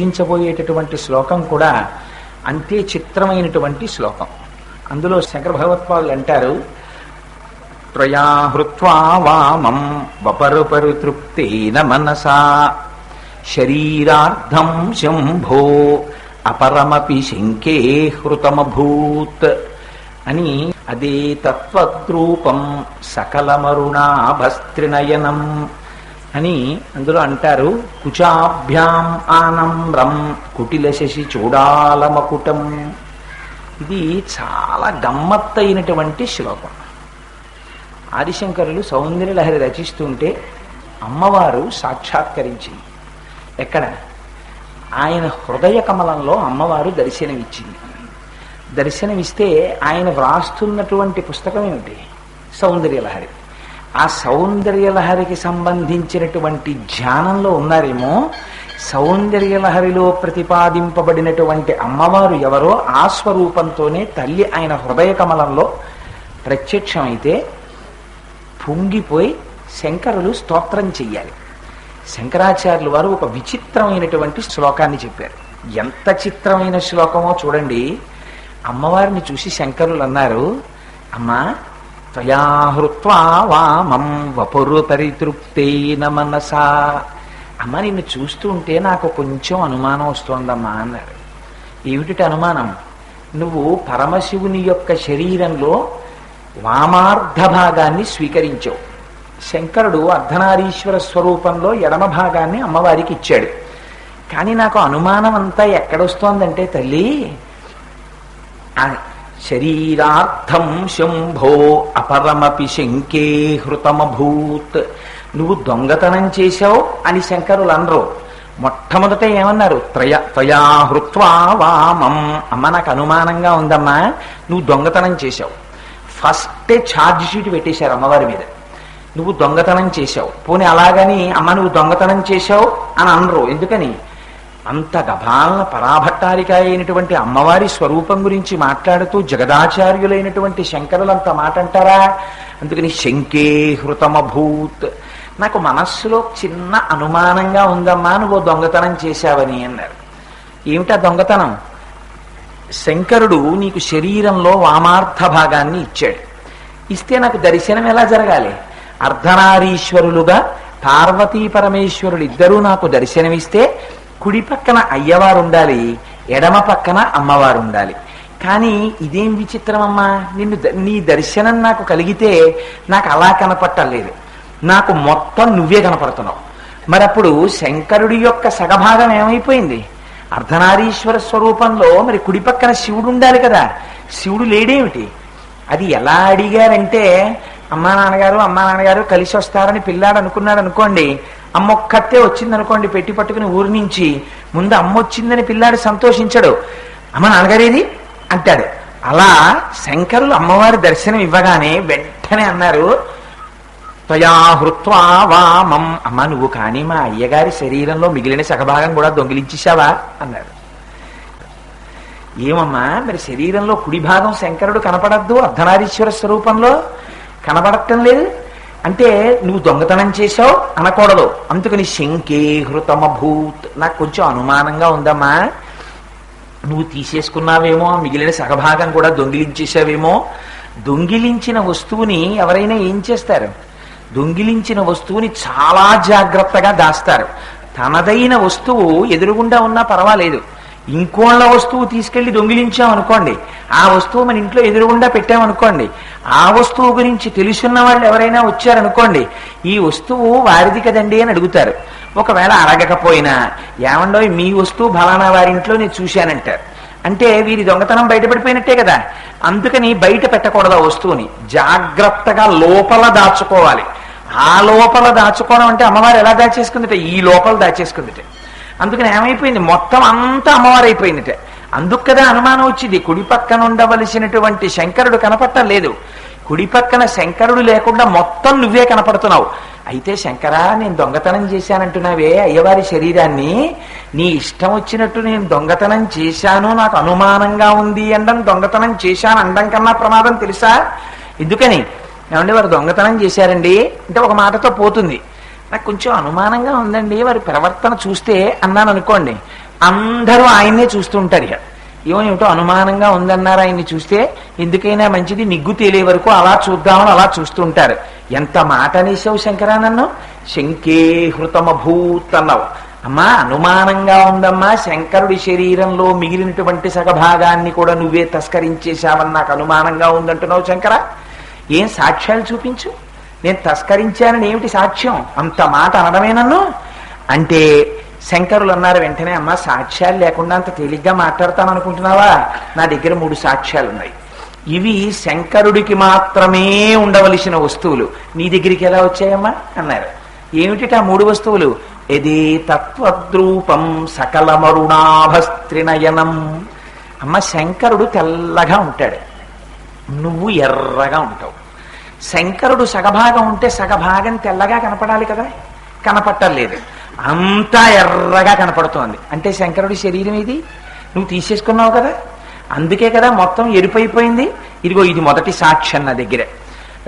రచించబోయేటటువంటి శ్లోకం కూడా అంతే చిత్రమైనటువంటి శ్లోకం. అందులో శంకర భగవత్పాదులు అంటారు, త్వయా హృత్వా వామం వపరుపరు తృప్తేన మనసా శరీరార్థం శంభో అపరమపి శంకే హృతమభూత్ అని, అదే తత్వద్రూపం సకలమరుణాభస్త్రినయనం అని అందులో అంటారు. కుచాభ్యాం ఆనమ్రం కుటిల శశి చూడాలమకుటం. ఇది చాలా గమ్మత్తైనటువంటి శ్లోకం. ఆదిశంకరులు సౌందర్యలహరి రచిస్తుంటే అమ్మవారు సాక్షాత్కరించింది. ఎక్కడ? ఆయన హృదయ కమలంలో అమ్మవారు దర్శనమిచ్చింది. దర్శనమిస్తే ఆయన వ్రాస్తున్నటువంటి పుస్తకం ఏమిటి? సౌందర్యలహరి. ఆ సౌందర్యలహరికి సంబంధించినటువంటి ధ్యానంలో ఉన్నారేమో. సౌందర్యలహరిలో ప్రతిపాదింపబడినటువంటి అమ్మవారు ఎవరో ఆ స్వరూపంతోనే తల్లి ఆయన హృదయ కమలంలో ప్రత్యక్షమైతే పొంగిపోయి శంకరులు స్తోత్రం చెయ్యాలి. శంకరాచార్యులు వారు ఒక విచిత్రమైనటువంటి శ్లోకాన్ని చెప్పారు. ఎంత చిత్రమైన శ్లోకమో చూడండి. అమ్మవారిని చూసి శంకరులు అన్నారు, అమ్మా త్వయా హృత్వా వామం వపురు పరితృప్తేన మనసా. అమ్మ, నిన్ను చూస్తూ ఉంటే నాకు కొంచెం అనుమానం వస్తోందమ్మా అన్నారు. ఏమిటి అనుమానం? నువ్వు పరమశివుని యొక్క శరీరంలో వామార్ధ భాగాన్ని స్వీకరించావు. శంకరుడు అర్ధనారీశ్వర స్వరూపంలో ఎడమ భాగాన్ని అమ్మవారికి ఇచ్చాడు. కానీ నాకు అనుమానం అంతా ఎక్కడొస్తోందంటే, తల్లి శరీరార్థం శంభో అపరమపి శంకే హృతమభూత్. నువ్వు దొంగతనం చేశావు అని శంకరులు అనరు. మొట్టమొదట ఏమన్నారు? త్వయా హృత్వా వామం. అమ్మ, నాకు అనుమానంగా ఉందమ్మా, నువ్వు దొంగతనం చేశావు. ఫస్టే ఛార్జ్ షీట్ పెట్టేశారు అమ్మవారి మీద. నువ్వు దొంగతనం చేశావు. పోనీ అలాగని అమ్మ నువ్వు దొంగతనం చేశావు అని అనరు. ఎందుకని? అంత గభాలన పరాభట్టారిక అయినటువంటి అమ్మవారి స్వరూపం గురించి మాట్లాడుతూ జగదాచార్యులైనటువంటి శంకరులంత మాట అంటారా? అందుకని శంకే హృతమభూత్. నాకు మనస్సులో చిన్న అనుమానంగా ఉందమ్మా, నువ్వు దొంగతనం చేశావని అన్నారు. ఏమిటా దొంగతనం? శంకరుడు నీకు శరీరంలో వామార్థ భాగాన్ని ఇచ్చాడు. ఇస్తే నాకు దర్శనం ఎలా జరగాలి? అర్ధనారీశ్వరులుగా పార్వతీ పరమేశ్వరులు ఇద్దరూ నాకు దర్శనమిస్తే కుడి పక్కన అయ్యవారు ఉండాలి, ఎడమ పక్కన అమ్మవారు ఉండాలి. కానీ ఇదేం విచిత్రమమ్మా, నీ దర్శనం నాకు కలిగితే నాకు అలా కనపట్టలేదు, నాకు మొత్తం నువ్వే కనపడుతున్నావు. మరి అప్పుడు శంకరుడి యొక్క సగభాగం ఏమైపోయింది? అర్ధనారీశ్వర స్వరూపంలో మరి కుడి పక్కన శివుడు ఉండాలి కదా, శివుడు లేడేమిటి? అది ఎలా అడిగారంటే, అమ్మా నాన్నగారు కలిసి వస్తారని పిల్లాడు అనుకున్నాడు అనుకోండి, అమ్మ ఒక్కతే వచ్చింది అనుకోండి పెట్టి పట్టుకుని ఊరి నుంచి, ముందు అమ్మ వచ్చిందని పిల్లాడు సంతోషించడు, అమ్మ నాన్నగారేది అంటాడు. అలా శంకరులు అమ్మవారి దర్శనం ఇవ్వగానే వెంటనే అన్నారు, త్వయా హృత్వా వామం. అమ్మ, నువ్వు కానీ మా అయ్యగారి శరీరంలో మిగిలిన సగభాగం కూడా దొంగిలించేశావా అన్నారు. ఏమమ్మా, మరి శరీరంలో కుడి భాగం శంకరుడు కనపడద్దు, అర్ధనారీశ్వర స్వరూపంలో కనబడటం లేదు అంటే నువ్వు దొంగతనం చేశావు అనకూడదు. అందుకని శంకే హృతమభూత్. నాకు కొంచెం అనుమానంగా ఉందమ్మా, నువ్వు తీసేసుకున్నావేమో, మిగిలిన సగభాగం కూడా దొంగిలించేశావేమో. దొంగిలించిన వస్తువుని ఎవరైనా ఏం చేస్తారు? దొంగిలించిన వస్తువుని చాలా జాగ్రత్తగా దాస్తారు. తనదైన వస్తువు ఎదురుగుండా ఉన్నా పర్వాలేదు, ఇంకోళ్ళ వస్తువు తీసుకెళ్లి దొంగిలించామనుకోండి, ఆ వస్తువు మన ఇంట్లో ఎదురుగుండా పెట్టామనుకోండి, ఆ వస్తువు గురించి తెలుసున్న వాళ్ళు ఎవరైనా వచ్చారనుకోండి, ఈ వస్తువు వారిది కదండి అని అడుగుతారు. ఒకవేళ అడగకపోయినా, ఏమండో మీ వస్తువు ఫలానా వారింట్లో నేను చూశానంటారు. అంటే వీరి దొంగతనం బయటపడిపోయినట్టే కదా. అందుకని బయట పెట్టకూడదు ఆ వస్తువుని, జాగ్రత్తగా లోపల దాచుకోవాలి. ఆ లోపల దాచుకోవడం అంటే అమ్మవారు ఎలా దాచేసుకుందిట? ఈ లోపల దాచేసుకుందిట. అందుకని ఏమైపోయింది? మొత్తం అంతా అమ్మవారు అయిపోయిందిట. అందుకు కదా అనుమానం వచ్చింది. కుడి పక్కన ఉండవలసినటువంటి శంకరుడు కనపడటం లేదు, కుడి పక్కన శంకరుడు లేకుండా మొత్తం నువ్వే కనపడుతున్నావు. అయితే శంకరా, నేను దొంగతనం చేశానంటున్నావే అయ్యవారి శరీరాన్ని, నీ ఇష్టం వచ్చినట్టు నేను దొంగతనం చేశాను, నాకు అనుమానంగా ఉంది అనడం దొంగతనం చేశాను అనడం కన్నా ప్రమాదం తెలుసా? ఎందుకని? ఏమంటే వారు దొంగతనం చేశారండి అంటే ఒక మాటతో పోతుంది. నాకు కొంచెం అనుమానంగా ఉందండి వారి ప్రవర్తన చూస్తే అన్నాను అనుకోండి, అందరూ ఆయన్నే చూస్తూ ఉంటారు. ఇక ఏమిటో అనుమానంగా ఉందన్నారు ఆయన్ని చూస్తే, ఎందుకైనా మంచిది నిగ్గు తేలే వరకు అలా చూద్దామని అలా చూస్తూ ఉంటారు. ఎంత మాట అనేసావు శంకరా, నన్ను శంకే హృతమభూత్ అన్నావు. అమ్మా అనుమానంగా ఉందమ్మా, శంకరుడి శరీరంలో మిగిలినటువంటి సగభాగాన్ని కూడా నువ్వే తస్కరించేశావని నాకు అనుమానంగా ఉందంటున్నావు శంకర. ఏం సాక్ష్యాలు చూపించు, నేను తస్కరించానని ఏమిటి సాక్ష్యం? అంత మాట అనడమే నన్ను అంటే శంకరులు అన్నారు వెంటనే, అమ్మా సాక్ష్యాలు లేకుండా అంత తేలిగ్గా మాట్లాడతాను అనుకుంటున్నావా? నా దగ్గర 3 సాక్ష్యాలు ఉన్నాయి. ఇవి శంకరుడికి మాత్రమే ఉండవలసిన వస్తువులు, నీ దగ్గరికి ఎలా వచ్చాయమ్మా అన్నారు. ఏమిటి ఆ 3 వస్తువులు? ఎదే తత్వద్రూపం సకల మరుణాభస్త్రినయనం. అమ్మ శంకరుడు తెల్లగా ఉంటాడు, నువ్వు ఎర్రగా ఉంటావు. శంకరుడు సగభాగం ఉంటే సగభాగం తెల్లగా కనపడాలి కదా, కనపట్టలేదు, అంతా ఎర్రగా కనపడుతోంది. అంటే శంకరుడి శరీరం ఇది నువ్వు తీసేసుకున్నావు కదా, అందుకే కదా మొత్తం ఎరుపైపోయింది. ఇదిగో ఇది మొదటి సాక్ష్యం నా దగ్గర.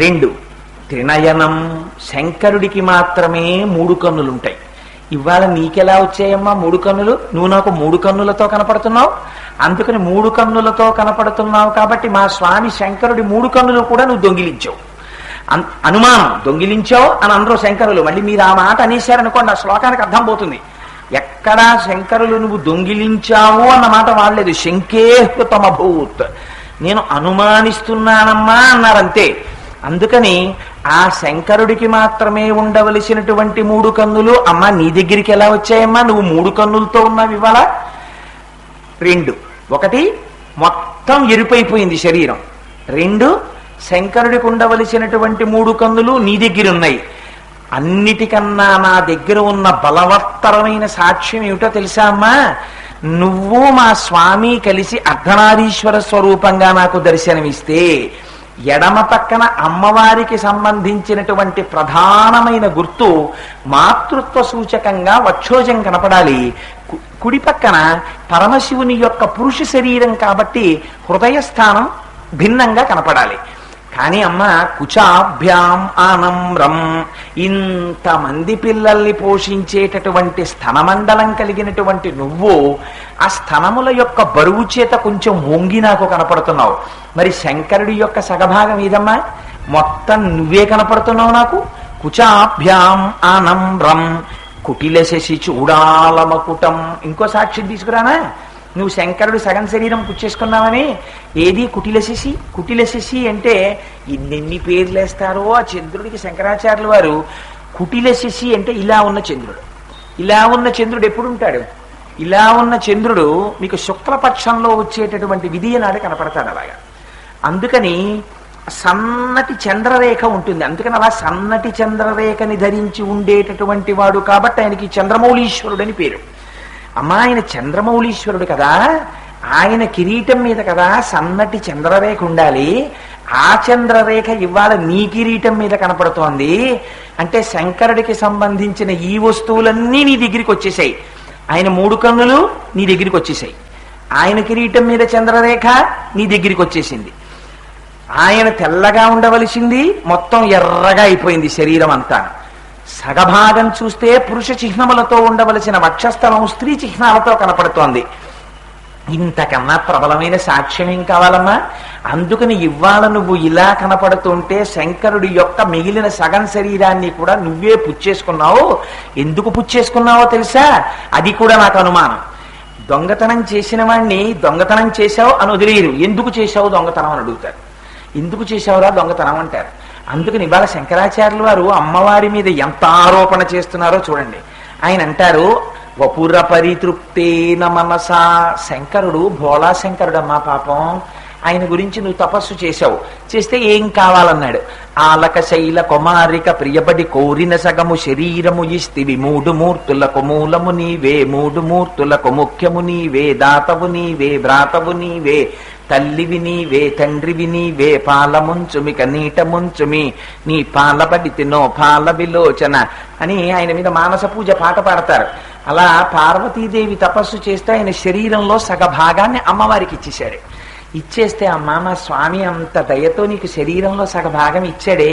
2 త్రినయనం, శంకరుడికి మాత్రమే 3 కన్నులుంటాయి. ఇవాళ నీకెలా వచ్చాయమ్మా 3 కన్నులు? నువ్వు నాకు 3 కన్నులతో కనపడుతున్నావు, అందుకని 3 కన్నులతో కనపడుతున్నావు కాబట్టి మా స్వామి శంకరుడి 3 కన్నులు కూడా నువ్వు దొంగిలించావు. అనుమానం, దొంగిలించావు అని అందరూ శంకరులు. మళ్ళీ మీరు ఆ మాట అనేశారనుకోండి, ఆ శ్లోకానికి అర్థం పోతుంది. ఎక్కడా శంకరులు నువ్వు దొంగిలించావు అన్న మాట వాడలేదు. శంకేహృతమభూత్, నేను అనుమానిస్తున్నానమ్మా అన్నారంతే. అందుకని ఆ శంకరుడికి మాత్రమే ఉండవలసినటువంటి 3 కన్నులు అమ్మా నీ దగ్గరికి ఎలా వచ్చాయమ్మా? నువ్వు 3 కన్నులతో ఉన్నావు ఇవాళ. 2, 1 మొత్తం ఎరుపైపోయింది శరీరం. 2 శంకరుడికి ఉండవలసినటువంటి 3 కన్నులు నీ దగ్గర ఉన్నాయి. అన్నిటికన్నా నా దగ్గర ఉన్న బలవత్తరమైన సాక్ష్యం ఏమిటో తెలుసా అమ్మా? నువ్వు మా స్వామి కలిసి అర్ధనారీశ్వర స్వరూపంగా నాకు దర్శనమిస్తే ఎడమ పక్కన అమ్మవారికి సంబంధించినటువంటి ప్రధానమైన గుర్తు మాతృత్వ సూచకంగా వక్షోజం కనపడాలి. కుడి పక్కన పరమశివుని యొక్క పురుష శరీరం కాబట్టి హృదయస్థానం భిన్నంగా కనపడాలి. కానీ అమ్మ కుచాభ్యాం ఆనమ్రం, ఇంతమంది పిల్లల్ని పోషించేటటువంటి స్తనమండలం కలిగినటువంటి నువ్వు ఆ స్తనముల యొక్క బరువు చేత కొంచెం వంగి నాకు కనపడుతున్నావు. మరి శంకరుడి యొక్క సగభాగం ఇదమ్మా, మొత్తం నువ్వే కనపడుతున్నావు నాకు. కుచాభ్యాం ఆనమ్రం కుటిల శశి చూడాలమకుటం. ఇంకో సాక్ష్యం తీసుకురానా? నువ్వు శంకరుడు సగం శరీరం పుచ్చేసుకున్నావని. ఏది కుటిల శశి? కుటిల శశి అంటే ఎన్ని పేర్లు వేస్తారో ఆ చంద్రుడికి శంకరాచార్యుల వారు. కుటిల శశి అంటే ఇలా ఉన్న చంద్రుడు. ఇలా ఉన్న చంద్రుడు ఎప్పుడు ఉంటాడు? ఇలా ఉన్న చంద్రుడు మీకు శుక్లపక్షంలో వచ్చేటటువంటి విధియ నాడు కనపడతాడు అలాగా. అందుకని సన్నటి చంద్రరేఖ ఉంటుంది. అందుకని అలా సన్నటి చంద్రరేఖని ధరించి ఉండేటటువంటి వాడు కాబట్టి ఆయనకి చంద్రమౌళీశ్వరుడు అని పేరు. అమ్మా ఆయన చంద్రమౌళీశ్వరుడు కదా, ఆయన కిరీటం మీద కదా సన్నటి చంద్రరేఖ ఉండాలి. ఆ చంద్రరేఖ ఇవాళ నీ కిరీటం మీద కనపడుతోంది. అంటే శంకరుడికి సంబంధించిన ఈ వస్తువులన్నీ నీ దగ్గరికి వచ్చేసాయి. ఆయన 3 కన్నులు నీ దగ్గరికి వచ్చేసాయి, ఆయన కిరీటం మీద చంద్రరేఖ నీ దగ్గరికి వచ్చేసింది. ఆయన తెల్లగా ఉండవలసింది మొత్తం ఎర్రగా అయిపోయింది శరీరం అంతా. సగభాగం చూస్తే పురుష చిహ్నములతో ఉండవలసిన వక్షస్థలం స్త్రీ చిహ్నాలతో కనపడుతోంది. ఇంతకన్నా ప్రబలమైన సాక్ష్యం ఏం కావాలమ్మా? అందుకని ఇవాళ నువ్వు ఇలా కనపడుతుంటే శంకరుడి యొక్క మిగిలిన సగం శరీరాన్ని కూడా నువ్వే పుచ్చేసుకున్నావు. ఎందుకు పుచ్చేసుకున్నావో తెలుసా? అది కూడా నాకు అనుమానం. దొంగతనం చేసిన వాణ్ణి దొంగతనం చేశావు అని వదిలేరు, ఎందుకు చేశావు దొంగతనం అని అడుగుతారు. ఎందుకు చేశావురా దొంగతనం అంటారు. అందుకని ఇవాళ శంకరాచార్యుల వారు అమ్మవారి మీద ఎంత ఆరోపణ చేస్తున్నారో చూడండి. ఆయన అంటారు వపుర పరితృప్తేన మనసా. శంకరుడు భోళా శంకరుడమ్మా పాపం. ఆయన గురించి నువ్వు తపస్సు చేశావు, చేస్తే ఏం కావాలన్నాడు. ఆలక శైల కుమారిక ప్రియబడి కోరిన సగము శరీరము ఇస్తివి 3 మూర్తులకు మూలము నీవే 3 మూర్తులకు ముఖ్యము నీవే దాతవు నీవే భ్రాతవు నీవే తల్లివి నీవే తండ్రివి నీవే పాలముంచుమిక నీట ముంచుమి నీ పాలబడి తినో పాల విలోచన అని ఆయన మీద మానస పూజ పాట పాడతారు. అలా పార్వతీదేవి తపస్సు చేస్తే ఆయన శరీరంలో సగ భాగాన్ని అమ్మవారికి ఇచ్చేశాడు. ఇచ్చేస్తే అమ్మ మా స్వామి అంత దయతో నీకు శరీరంలో సగ భాగం ఇచ్చాడే,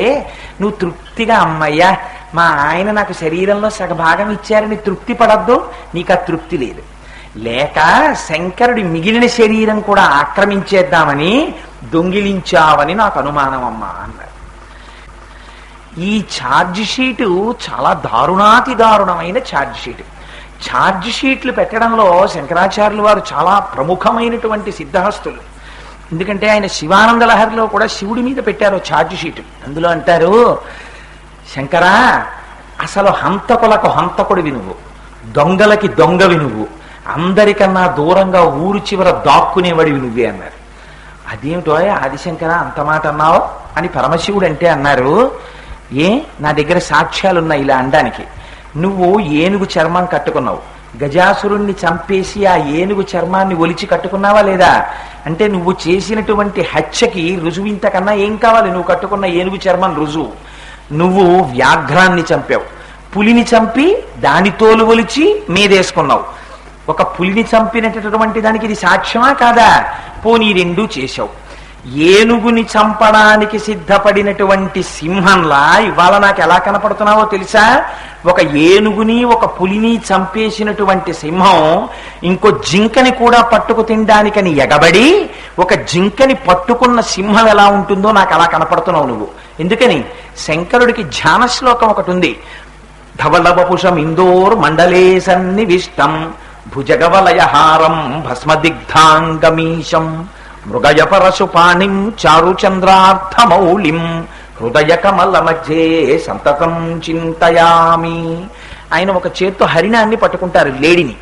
నువ్వు తృప్తిగా అమ్మయ్యా మా ఆయన నాకు శరీరంలో సగ భాగం ఇచ్చారని తృప్తి పడద్దు. నీకు ఆ తృప్తి లేదు. లేక శంకరుడి మిగిలిన శరీరం కూడా ఆక్రమించేద్దామని దొంగిలించావని నాకు అనుమానం అమ్మా అన్నారు. ఈ ఛార్జ్ షీటు చాలా దారుణాతి దారుణమైన ఛార్జ్ షీటు. ఛార్జ్ షీట్లు పెట్టడంలో శంకరాచార్యులు వారు చాలా ప్రముఖమైనటువంటి సిద్ధహస్తులు. ఎందుకంటే ఆయన శివానంద లహరిలో కూడా శివుడి మీద పెట్టారు ఛార్జ్ షీటు. అందులో అంటారు, శంకరా అసలు హంతకులకు హంతకుడివి నువ్వు, దొంగలకి దొంగవి నువ్వు, అందరికన్నా దూరంగా ఊరు చివర దాక్కునేవాడివి నువ్వే అన్నారు. అదేమిటో ఆదిశంకర అంత మాట అన్నావు అని పరమశివుడు అంటే అన్నారు, ఏ నా దగ్గర సాక్ష్యాలున్నాయి ఇలా అనడానికి. నువ్వు ఏనుగు చర్మం కట్టుకున్నావు, గజాసురుణ్ణి చంపేసి ఆ ఏనుగు చర్మాన్ని ఒలిచి కట్టుకున్నావా లేదా అంటే నువ్వు చేసినటువంటి హత్యకి రుజువు ఇంతకన్నా ఏం కావాలి? నువ్వు కట్టుకున్న ఏనుగు చర్మం రుజువు. నువ్వు వ్యాఘ్రాన్ని చంపావు, పులిని చంపి దాని తోలు ఒలిచి మీదేసుకున్నావు. ఒక పులిని చంపినటువంటి దానికి ఇది సాక్ష్యమా కాదా? పోనీ రెండూ చేశావు. ఏనుగుని చంపడానికి సిద్ధపడినటువంటి సింహంలా ఇవాళ నాకు ఎలా కనపడుతున్నావో తెలుసా? ఒక ఏనుగుని ఒక పులిని చంపేసినటువంటి సింహం ఇంకో జింకని కూడా పట్టుకు తినడానికని ఎగబడి ఒక జింకని పట్టుకున్న సింహం ఎలా ఉంటుందో నాకు అలా కనపడుతున్నావు నువ్వు. ఎందుకని? శంకరుడికి ధ్యాన శ్లోకం ఒకటి ఉంది. ధవళవపుషం ఇందోర్ మండలే సన్నివిష్టం భుజగవలయహారం భస్మదిగ్ధాంగమీశం మృగయపరశుపాణిం చారుచంద్రార్థమౌళిం హృదయ కమల మధ్యే సంతతం చింతయామి. ఆయన ఒక చేత్తో హరిణాన్ని పట్టుకుంటారు, లేడిని.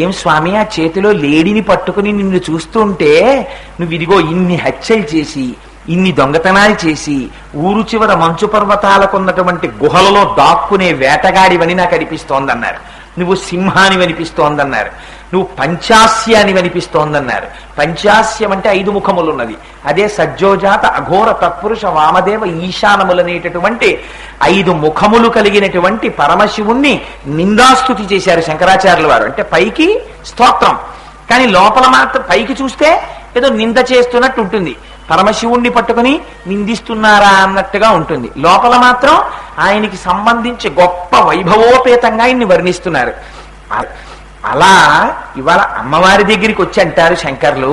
ఏం స్వామి ఆ చేతిలో లేడిని పట్టుకుని నిన్ను చూస్తుంటే నువ్వు ఇదిగో ఇన్ని హత్యలు చేసి ఇన్ని దొంగతనాలు చేసి ఊరు చివర మంచు పర్వతాలకున్నటువంటి గుహలలో దాక్కునే వేటగాడివని నాకు అనిపిస్తోందన్నారు. నువ్వు సింహాని అనిపిస్తోందన్నారు. నువ్వు పంచాస్యాని అనిపిస్తోందన్నారు. పంచాస్యం అంటే 5 ముఖములు ఉన్నది. అదే సజ్జోజాత అఘోర తత్పురుష వామదేవ ఈశానములనేటటువంటి 5 ముఖములు కలిగినటువంటి పరమశివుణ్ణి నిందాస్తుతి చేశారు శంకరాచార్యుల వారు. అంటే పైకి స్తోత్రం, కానీ లోపల మాత్రం పైకి చూస్తే ఏదో నింద చేస్తున్నట్టు ఉంటుంది. పరమశివుణ్ణి పట్టుకుని నిందిస్తున్నారా అన్నట్టుగా ఉంటుంది. లోపల మాత్రం ఆయనకి సంబంధించి గొప్ప వైభవోపేతంగా ఆయన్ని వర్ణిస్తున్నారు. అలా ఇవాళ అమ్మవారి దగ్గరికి వచ్చి అంటారు శంకర్లు,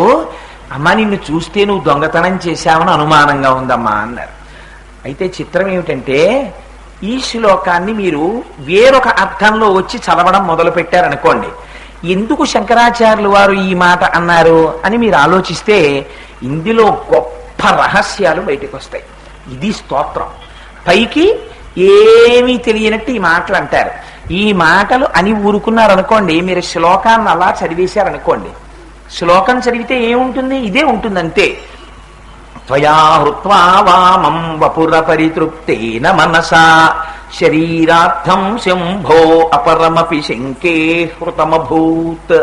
అమ్మ నిన్ను చూస్తే నువ్వు దొంగతనం చేశావని అనుమానంగా ఉందమ్మా అన్నారు. అయితే చిత్రం ఏమిటంటే ఈ శ్లోకాన్ని మీరు వేరొక అర్థంలో వచ్చి చదవడం మొదలు పెట్టారనుకోండి, ఎందుకు శంకరాచార్యులు వారు ఈ మాట అన్నారు అని మీరు ఆలోచిస్తే ఇందులో గొప్ప రహస్యాలు బయటకు వస్తాయి. ఇది స్తోత్రం. పైకి ఏమీ తెలియనట్టు ఈ మాటలు అంటారు. ఈ మాటలు అని ఊరుకున్నారనుకోండి, మీరు శ్లోకాన్ని అలా చదివేశారనుకోండి, శ్లోకం చదివితే ఏముంటుంది? ఇదే ఉంటుంది అంతే. త్వయా హృత్వా వామం వపుర పరితృప్తేన మనసా శరీరార్థం శంభో అపరమపి శంకే హృతమభూత్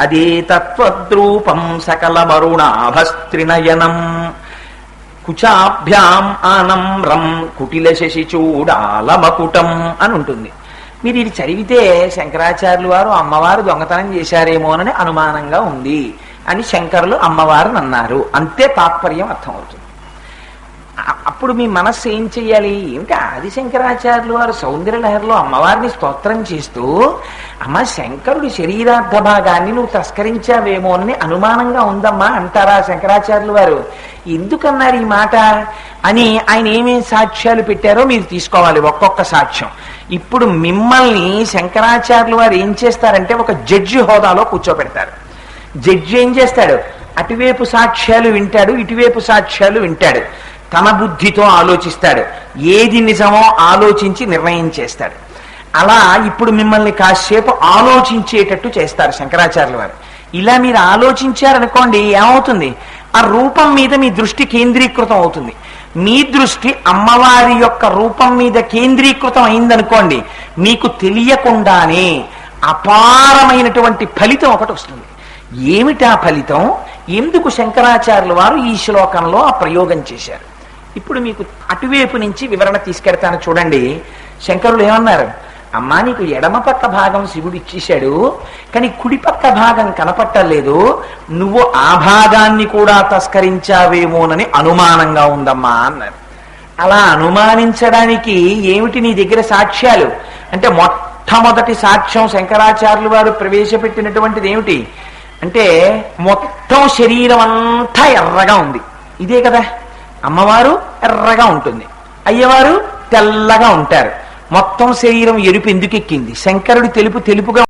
అదే తత్వద్రూపం సకలమరుణాభస్త్రినయనం కుచాభ్యాం ఆనమ్రం కుటిల శశి చూడాలమకుటం అని ఉంటుంది. మీరు ఇది చదివితే శంకరాచార్యులు వారు అమ్మవారు దొంగతనం చేశారేమోనని అనుమానంగా ఉంది అని శంకరులు అమ్మవారిని అన్నారు, అంతే తాత్పర్యం అర్థమవుతుంది. అప్పుడు మీ మనస్సు ఏం చెయ్యాలి? ఇంకా ఆదిశంకరాచార్యులు వారు సౌందర్యలహరిలో అమ్మవారిని స్తోత్రం చేస్తూ, అమ్మ శంకరుడి శరీరార్థ భాగాన్ని నువ్వు తస్కరించావేమో అని అనుమానంగా ఉందమ్మా అంటారా శంకరాచార్యులు వారు? ఎందుకన్నారు ఈ మాట అని ఆయన ఏమేం సాక్ష్యాలు పెట్టారో మీరు తీసుకోవాలి, ఒక్కొక్క సాక్ష్యం. ఇప్పుడు మిమ్మల్ని శంకరాచార్యులు వారు ఏం చేస్తారంటే ఒక జడ్జి హోదాలో కూర్చోబెడతారు. జడ్జి ఏం చేస్తాడు? అటువైపు సాక్ష్యాలు వింటాడు, ఇటువైపు సాక్ష్యాలు వింటాడు. తన బుద్ధితో ఆలోచిస్తాడు, ఏది నిజమో ఆలోచించి నిర్ణయం చేస్తాడు. అలా ఇప్పుడు మిమ్మల్ని కాసేపు ఆలోచించేటట్టు చేస్తారు శంకరాచార్యుల వారు. ఇలా మీరు ఆలోచించారనుకోండి, ఏమవుతుంది? ఆ రూపం మీద మీ దృష్టి కేంద్రీకృతం అవుతుంది. మీ దృష్టి అమ్మవారి యొక్క రూపం మీద కేంద్రీకృతం అయిందనుకోండి, మీకు తెలియకుండానే అపారమైనటువంటి ఫలితం ఒకటి వస్తుంది. ఏమిటా ఫలితం? ఎందుకు శంకరాచార్యుల వారు ఈ శ్లోకంలో ఆ ప్రయోగం చేశారు? ఇప్పుడు మీకు అటువైపు నుంచి వివరణ తీసుకెడతాను చూడండి. శంకరులు ఏమన్నారు? అమ్మా నీకు ఎడమ పక్క భాగం శివుడు ఇచ్చేశాడు, కానీ కుడి పక్క భాగం కనపట్టలేదు, నువ్వు ఆ భాగాన్ని కూడా తస్కరించావేమోనని అనుమానంగా ఉందమ్మా అన్నారు. అలా అనుమానించడానికి ఏమిటి నీ దగ్గర సాక్ష్యాలు అంటే, మొట్టమొదటి సాక్ష్యం శంకరాచార్యులు వారు ప్రవేశపెట్టినటువంటిది ఏమిటి అంటే మొత్తం శరీరం అంతా ఎర్రగా ఉంది. ఇదే కదా, అమ్మవారు ఎర్రగా ఉంటుంది, అయ్యవారు తెల్లగా ఉంటారు. మొత్తం శరీరం ఎరుపు ఎందుకు ఎక్కింది? శంకరుడు తెలుపుగా